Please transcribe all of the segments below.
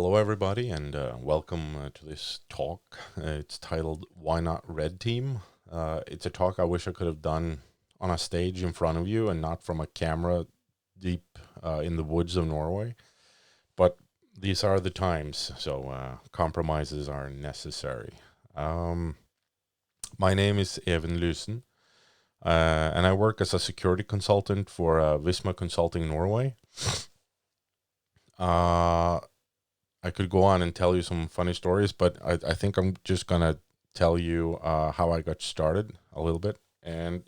Hello, everybody, and welcome to this talk. It's titled Why Not Red Team? It's a talk I wish I could have done on a stage in front of you and not from a camera deep in the woods of Norway. But these are the times, so compromises are necessary. My name is Even Lysen, and I work as a security consultant for Visma Consulting Norway. I could go on and tell you some funny stories, but I think I'm just going to tell you how I got started a little bit. And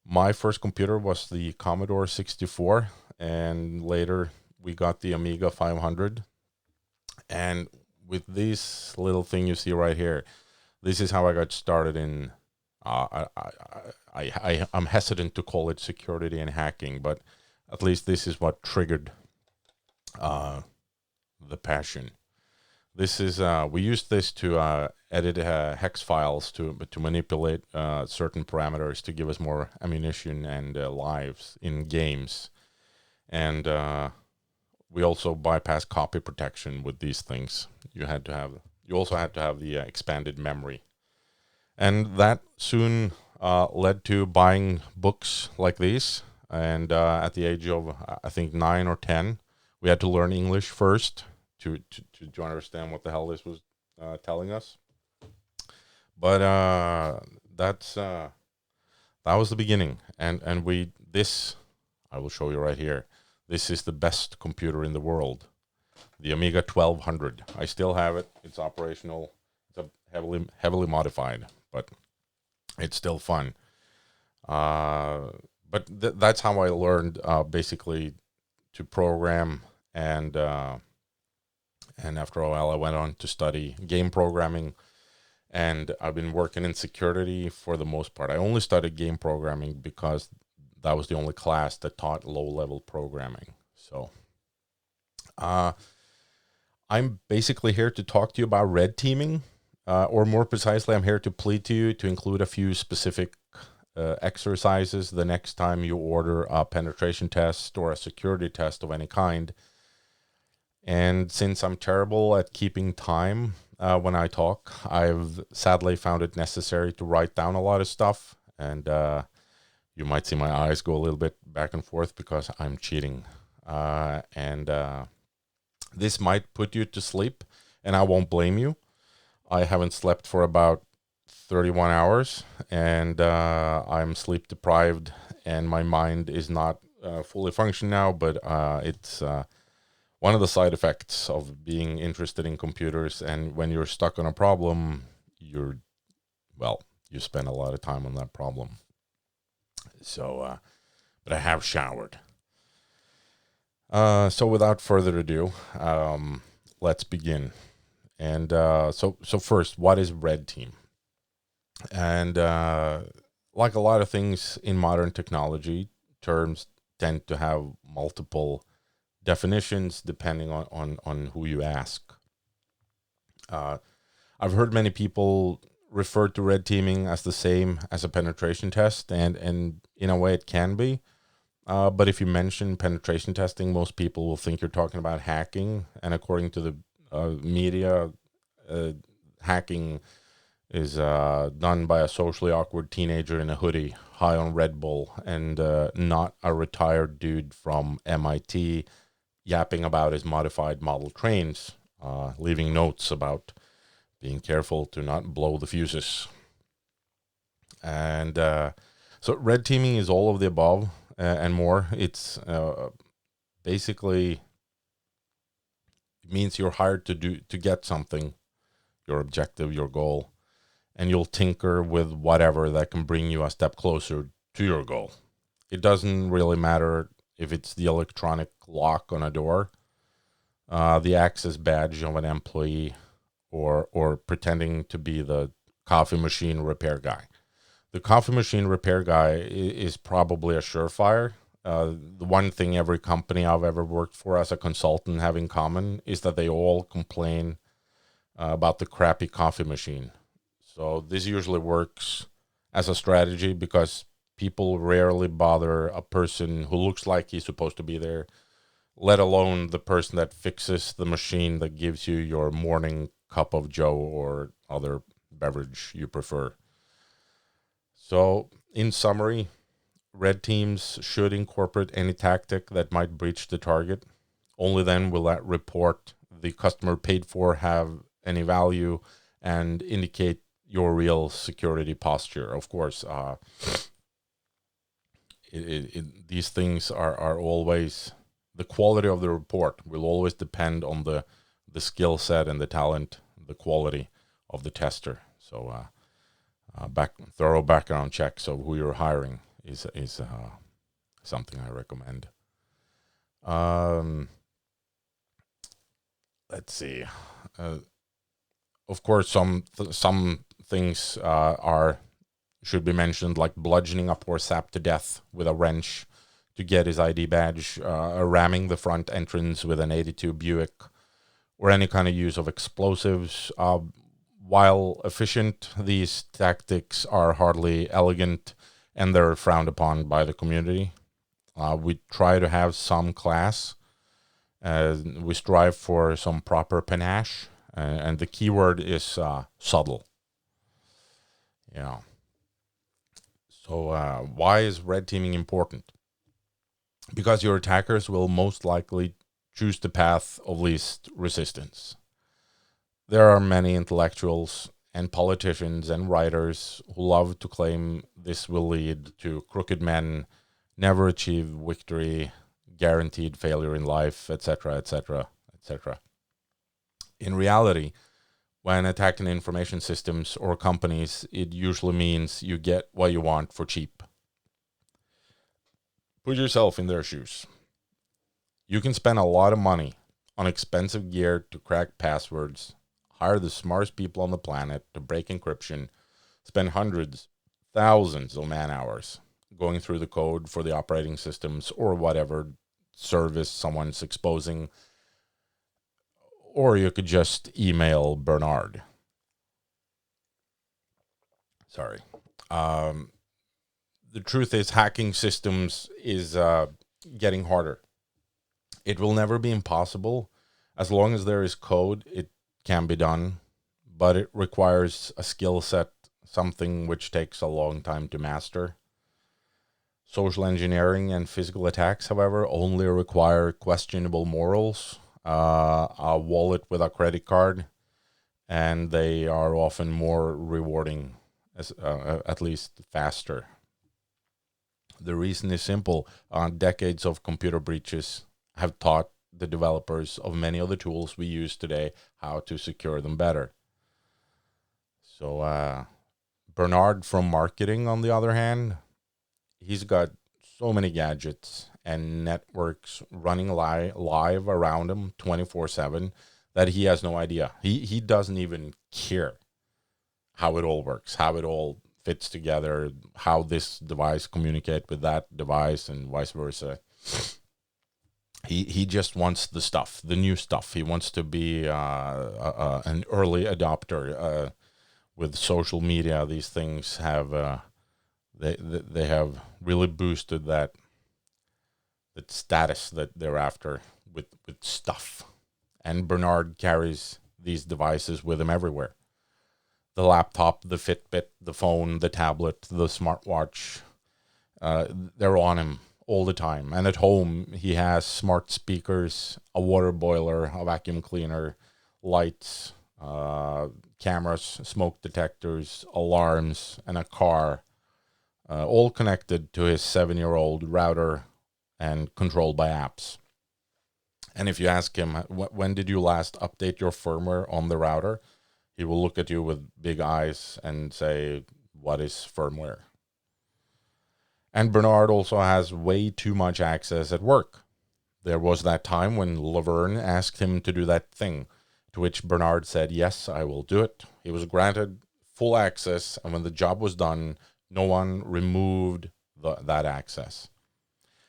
my first computer was the Commodore 64, and later we got the Amiga 500. And with this little thing you see right here, this is how I got started in. I'm hesitant to call it security and hacking, but at least this is what triggered the passion. This is we use this to edit hex files to manipulate certain parameters to give us more ammunition and lives in games, and we also bypass copy protection with these things. You also had to have the expanded memory, and that soon led to buying books like these. And at the age of I think 9 or 10, we had to learn English first to understand what the hell this was telling us. But that was the beginning, and this I will show you right here. This is the best computer in the world, the Amiga 1200. I still have it. It's operational. It's heavily modified, but it's still fun. But that's how I learned basically to program, and after a while I went on to study game programming, and I've been working in security for the most part. I only studied game programming because that was the only class that taught low-level programming. So I'm basically here to talk to you about red teaming, or more precisely, I'm here to plead to you to include a few specific exercises the next time you order a penetration test or a security test of any kind. And since I'm terrible at keeping time when I talk, I've sadly found it necessary to write down a lot of stuff. And you might see my eyes go a little bit back and forth because I'm cheating. And this might put you to sleep, and I won't blame you. I haven't slept for about 31 hours, and I'm sleep deprived, and my mind is not fully functioning now, but it's one of the side effects of being interested in computers. And when you're stuck on a problem, you spend a lot of time on that problem. So, but I have showered. So without further ado, let's begin. And so first, what is red team? And like a lot of things in modern technology, terms tend to have multiple definitions depending on who you ask. I've heard many people refer to red teaming as the same as a penetration test, and in a way it can be. But if you mention penetration testing, most people will think you're talking about hacking. And according to the media, hacking is done by a socially awkward teenager in a hoodie, high on Red Bull, and not a retired dude from MIT yapping about his modified model trains, leaving notes about being careful to not blow the fuses. And so red teaming is all of the above and more. It's basically means you're hired to get something, your objective, your goal, and you'll tinker with whatever that can bring you a step closer to your goal. It doesn't really matter if it's the electronic lock on a door, the access badge of an employee, or pretending to be the coffee machine repair guy. The coffee machine repair guy is probably a surefire. The one thing every company I've ever worked for as a consultant have in common is that they all complain about the crappy coffee machine. So this usually works as a strategy because people rarely bother a person who looks like he's supposed to be there, let alone the person that fixes the machine that gives you your morning cup of joe or other beverage you prefer. So, in summary, red teams should incorporate any tactic that might breach the target. Only then will that report the customer paid for have any value and indicate your real security posture. Of course, these things are always, the quality of the report will always depend on the skill set and the talent, the quality of the tester. So thorough background checks of who you're hiring is something I recommend. Let's see. Of course, some things should be mentioned, like bludgeoning a poor sap to death with a wrench to get his ID badge, ramming the front entrance with an 82 Buick, or any kind of use of explosives. While efficient, these tactics are hardly elegant and they're frowned upon by the community. We try to have some class. We strive for some proper panache, and the key word is subtle. Yeah. So why is red teaming important? Because your attackers will most likely choose the path of least resistance. There are many intellectuals and politicians and writers who love to claim this will lead to crooked men, never achieve victory, guaranteed failure in life, etc., etc., etc. In reality, when attacking information systems or companies, it usually means you get what you want for cheap. Put yourself in their shoes. You can spend a lot of money on expensive gear to crack passwords, hire the smartest people on the planet to break encryption, spend hundreds, thousands of man hours going through the code for the operating systems or whatever service someone's exposing. Or you could just email Bernard. Sorry. The truth is, hacking systems is getting harder. It will never be impossible. As long as there is code, it can be done, but it requires a skill set, something which takes a long time to master. Social engineering and physical attacks, however, only require questionable morals, a wallet with a credit card, and they are often more rewarding, at least faster. The reason is simple. Decades of computer breaches have taught the developers of many of the tools we use today how to secure them better. So Bernard from marketing, on the other hand, he's got so many gadgets and networks running live around him 24/7 that he has no idea. He doesn't even care how it all works, how it all fits together, how this device communicate with that device, and vice versa. He just wants the stuff, the new stuff. He wants to be an early adopter. With social media, these things have they have really boosted that status that they're after with stuff. And Bernard carries these devices with him everywhere. The laptop, the Fitbit, the phone, the tablet, the smartwatch, they're on him all the time. And at home, he has smart speakers, a water boiler, a vacuum cleaner, lights, cameras, smoke detectors, alarms, and a car, all connected to his 7-year-old router and controlled by apps. And if you ask him, when did you last update your firmware on the router? He will look at you with big eyes and say, what is firmware? And Bernard also has way too much access at work. There was that time when Laverne asked him to do that thing, to which Bernard said, yes, I will do it. He was granted full access, and when the job was done, no one removed that access.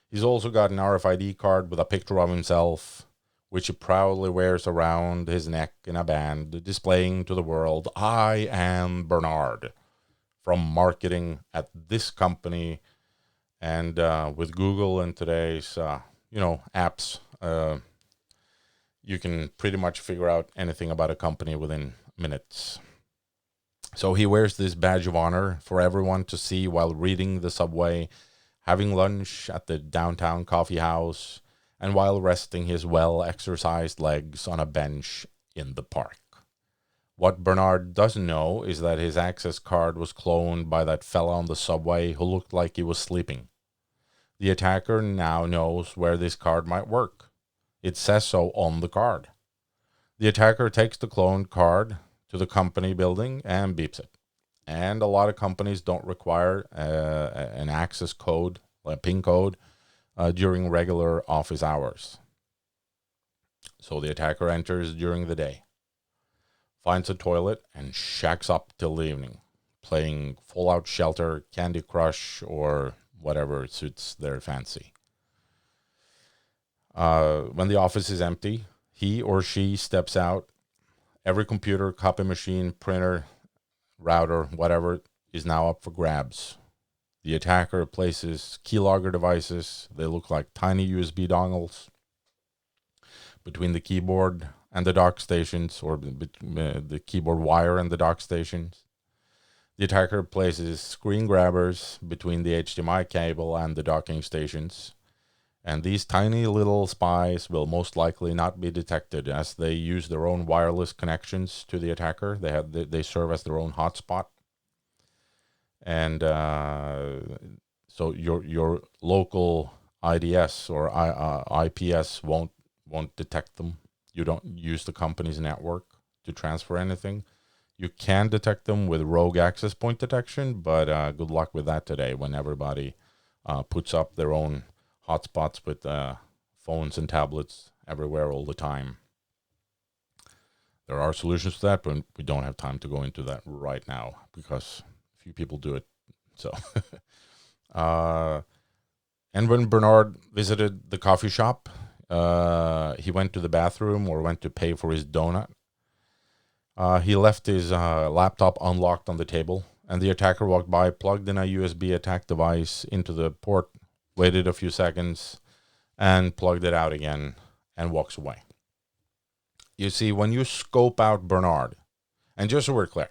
He's also got an RFID card with a picture of himself, which he proudly wears around his neck in a band, displaying to the world, I am Bernard, from marketing at this company. And with Google and today's, apps you can pretty much figure out anything about a company within minutes. So he wears this badge of honor for everyone to see while reading the subway, having lunch at the downtown coffee house, and while resting his well-exercised legs on a bench in the park. What Bernard doesn't know is that his access card was cloned by that fella on the subway who looked like he was sleeping. The attacker now knows where this card might work. It says so on the card. The attacker takes the cloned card to the company building and beeps it. And a lot of companies don't require an access code, a PIN code, during regular office hours. So the attacker enters during the day, finds a toilet, and shacks up till the evening, playing Fallout Shelter, Candy Crush, or whatever suits their fancy. When the office is empty, he or she steps out. Every computer, copy machine, printer, router, whatever, is now up for grabs. The attacker places keylogger devices. They look like tiny USB dongles between the keyboard and the dock stations, or the keyboard wire and the dock stations. The attacker places screen grabbers between the HDMI cable and the docking stations. And these tiny little spies will most likely not be detected, as they use their own wireless connections to the attacker. They serve as their own hotspot. And so your local IDS or IPS won't detect them. You don't use the company's network to transfer anything. You can detect them with rogue access point detection, but good luck with that today when everybody puts up their own hotspots with phones and tablets everywhere all the time. There are solutions to that, but we don't have time to go into that right now because few people do it. So, and when Bernard visited the coffee shop, he went to the bathroom or went to pay for his donut. He left his laptop unlocked on the table, and the attacker walked by, plugged in a USB attack device into the port, waited a few seconds, and plugged it out again, and walks away. You see, when you scope out Bernard, and just so we're clear,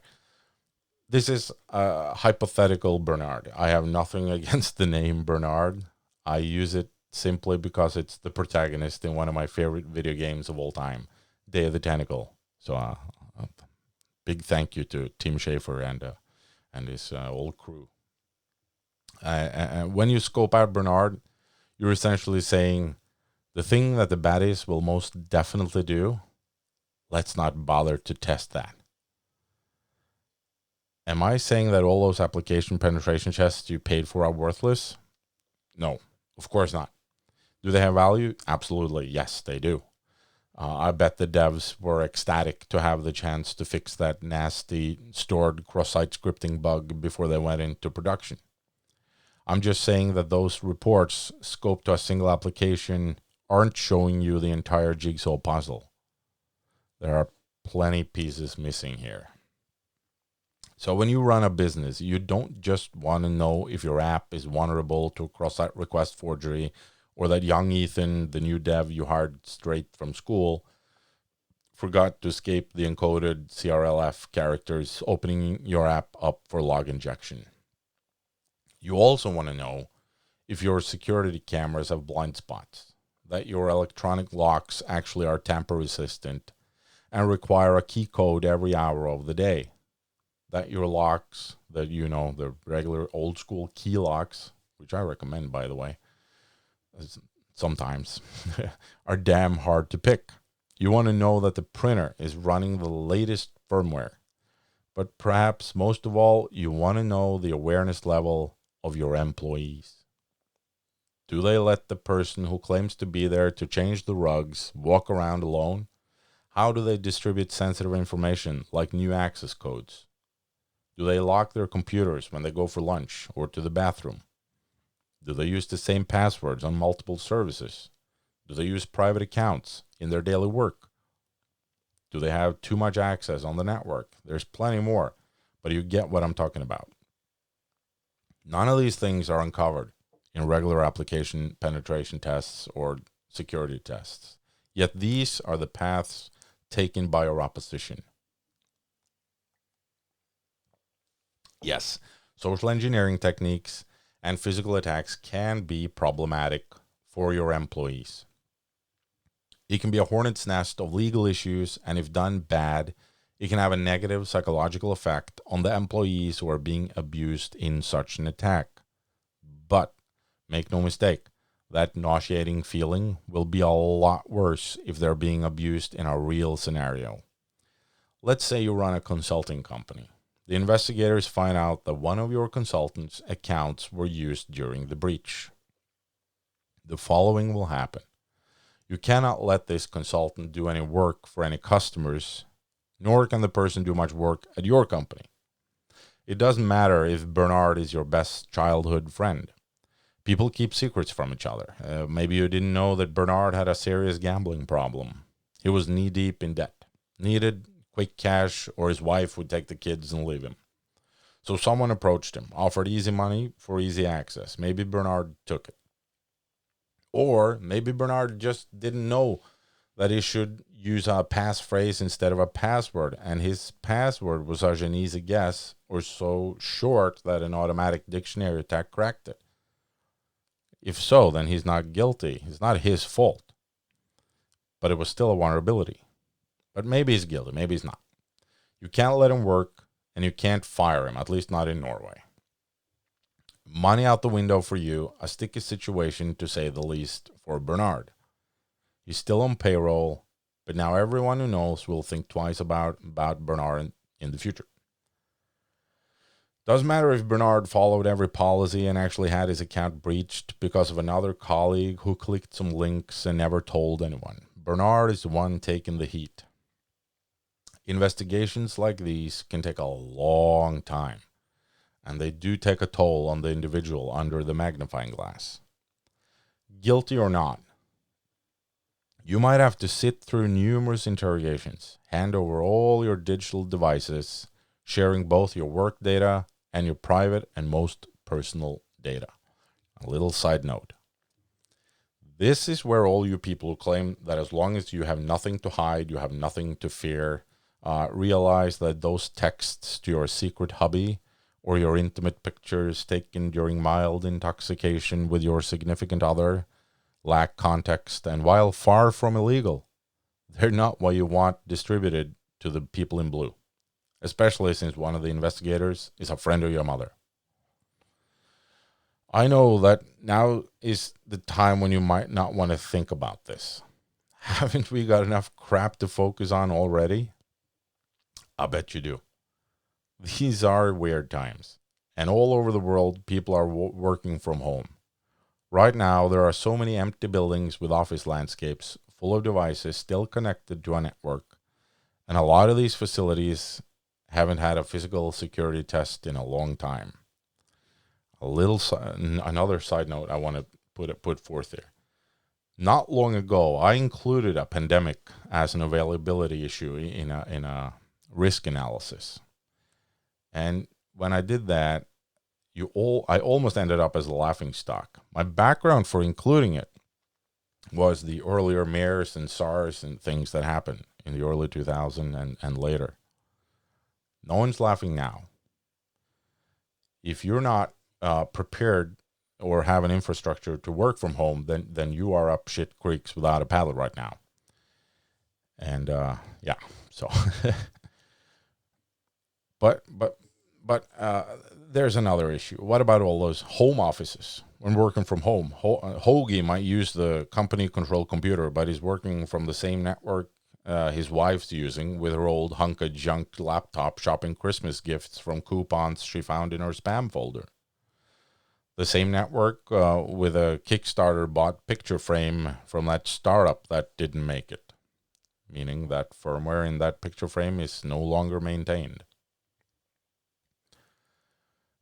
this is a hypothetical Bernard. I have nothing against the name Bernard. I use it simply because it's the protagonist in one of my favorite video games of all time, Day of the Tentacle. So big thank you to Tim Schafer and his whole crew. When you scope out Bernard, you're essentially saying the thing that the baddies will most definitely do, let's not bother to test that. Am I saying that all those application penetration tests you paid for are worthless? No, of course not. Do they have value? Absolutely, yes, they do. I bet the devs were ecstatic to have the chance to fix that nasty stored cross-site scripting bug before they went into production. I'm just saying that those reports scoped to a single application aren't showing you the entire jigsaw puzzle. There are plenty pieces missing here. So when you run a business, you don't just want to know if your app is vulnerable to cross-site request forgery, or that young Ethan, the new dev you hired straight from school, forgot to escape the encoded CRLF characters, opening your app up for log injection. You also want to know if your security cameras have blind spots, that your electronic locks actually are tamper resistant and require a key code every hour of the day, that your locks, that the regular old school key locks, which I recommend, by the way, sometimes, are damn hard to pick. You want to know that the printer is running the latest firmware. But perhaps most of all, you want to know the awareness level of your employees. Do they let the person who claims to be there to change the rugs walk around alone? How do they distribute sensitive information like new access codes? Do they lock their computers when they go for lunch or to the bathroom? Do they use the same passwords on multiple services? Do they use private accounts in their daily work? Do they have too much access on the network? There's plenty more, but you get what I'm talking about. None of these things are uncovered in regular application penetration tests or security tests. Yet these are the paths taken by our opposition. Yes, social engineering techniques and physical attacks can be problematic for your employees. It can be a hornet's nest of legal issues, and if done bad, it can have a negative psychological effect on the employees who are being abused in such an attack. But make no mistake, that nauseating feeling will be a lot worse if they're being abused in a real scenario. Let's say you run a consulting company. The investigators find out that one of your consultants' accounts were used during the breach. The following will happen. You cannot let this consultant do any work for any customers, nor can the person do much work at your company. It doesn't matter if Bernard is your best childhood friend. People keep secrets from each other. Maybe you didn't know that Bernard had a serious gambling problem. He was knee-deep in debt, needed quick cash, or his wife would take the kids and leave him. So someone approached him, offered easy money for easy access. Maybe Bernard took it. Or maybe Bernard just didn't know that he should use a passphrase instead of a password, and his password was such an easy guess or so short that an automatic dictionary attack cracked it. If so, then he's not guilty. It's not his fault. But it was still a vulnerability. But maybe he's guilty, maybe he's not. You can't let him work, and you can't fire him, at least not in Norway. Money out the window for you, a sticky situation to say the least for Bernard. He's still on payroll, but now everyone who knows will think twice about Bernard in the future. Doesn't matter if Bernard followed every policy and actually had his account breached because of another colleague who clicked some links and never told anyone. Bernard is the one taking the heat. Investigations like these can take a long time, and they do take a toll on the individual under the magnifying glass. Guilty or not, you might have to sit through numerous interrogations, hand over all your digital devices, sharing both your work data and your private and most personal data. A little side note. This is where all you people who claim that as long as you have nothing to hide, you have nothing to fear, realize that those texts to your secret hubby or your intimate pictures taken during mild intoxication with your significant other lack context, and while far from illegal, they're not what you want distributed to the people in blue, especially since one of the investigators is a friend of your mother. I know that now is the time when you might not want to think about this. Haven't we got enough crap to focus on already? I bet you do. These are weird times, and all over the world, people are working from home. Right now, there are so many empty buildings with office landscapes full of devices still connected to a network, and a lot of these facilities haven't had a physical security test in a long time. Another side note I want to put forth here. Not long ago, I included a pandemic as an availability issue in a risk analysis. And when I did that, I almost ended up as a laughingstock. My background for including it was the earlier MERS and SARS and things that happened in the early 2000s and later. No one's laughing now. If you're not prepared or have an infrastructure to work from home, then you are up shit creeks without a paddle right now. And so but there's another issue. What about all those home offices when working from home? Hoagie might use the company controlled computer, but he's working from the same network his wife's using with her old hunk of junk laptop, shopping Christmas gifts from coupons she found in her spam folder. The same network with a Kickstarter bought picture frame from that startup that didn't make it, meaning that firmware in that picture frame is no longer maintained.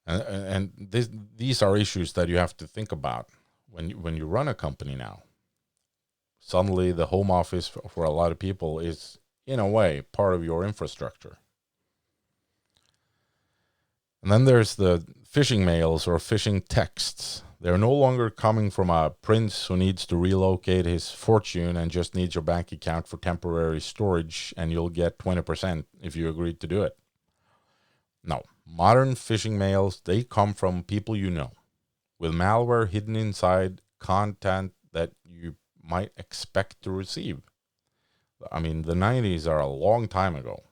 And these are issues that you have to think about when you run a company now. Suddenly, the home office for a lot of people is, in a way, part of your infrastructure. And then there's the phishing mails or phishing texts They're no longer coming from a prince who needs to relocate his fortune and just needs your bank account for temporary storage, and you'll get 20% if you agree to do it. No, modern phishing mails, they come from people you know, with malware hidden inside content that you might expect to receive. I mean, the 90s are a long time ago.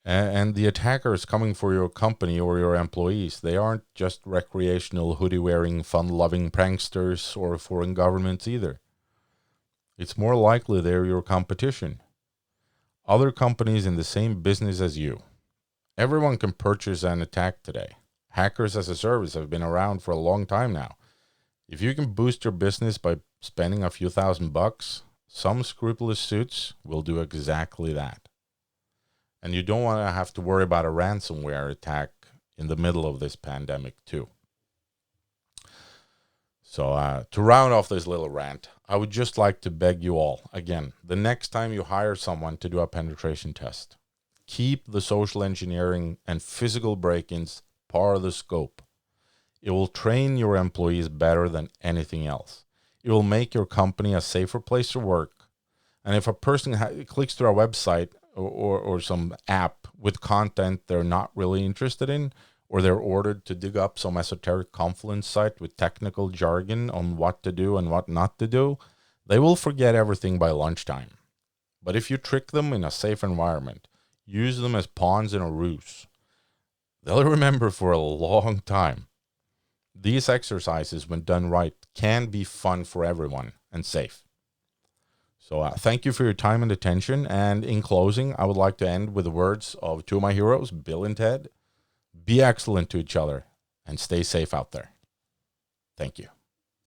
And the attackers coming for your company or your employees, they aren't just recreational hoodie-wearing, fun-loving pranksters or foreign governments either. It's more likely they're your competition. Other companies in the same business as you. Everyone can purchase an attack today. Hackers as a service have been around for a long time now. If you can boost your business by spending a few $1,000s, some scrupulous suits will do exactly that. And you don't want to have to worry about a ransomware attack in the middle of this pandemic too. So to round off this little rant, I would just like to beg you all, again, the next time you hire someone to do a penetration test, keep the social engineering and physical break-ins part of the scope. It will train your employees better than anything else. It will make your company a safer place to work. And if a person clicks through our website or some app with content they're not really interested in, or they're ordered to dig up some esoteric Confluence site with technical jargon on what to do and what not to do, they will forget everything by lunchtime. But if you trick them in a safe environment, use them as pawns in a ruse, they'll remember for a long time. These exercises, when done right, can be fun for everyone and safe. So thank you for your time and attention. And in closing, I would like to end with the words of two of my heroes, Bill and Ted. Be excellent to each other and stay safe out there. Thank you.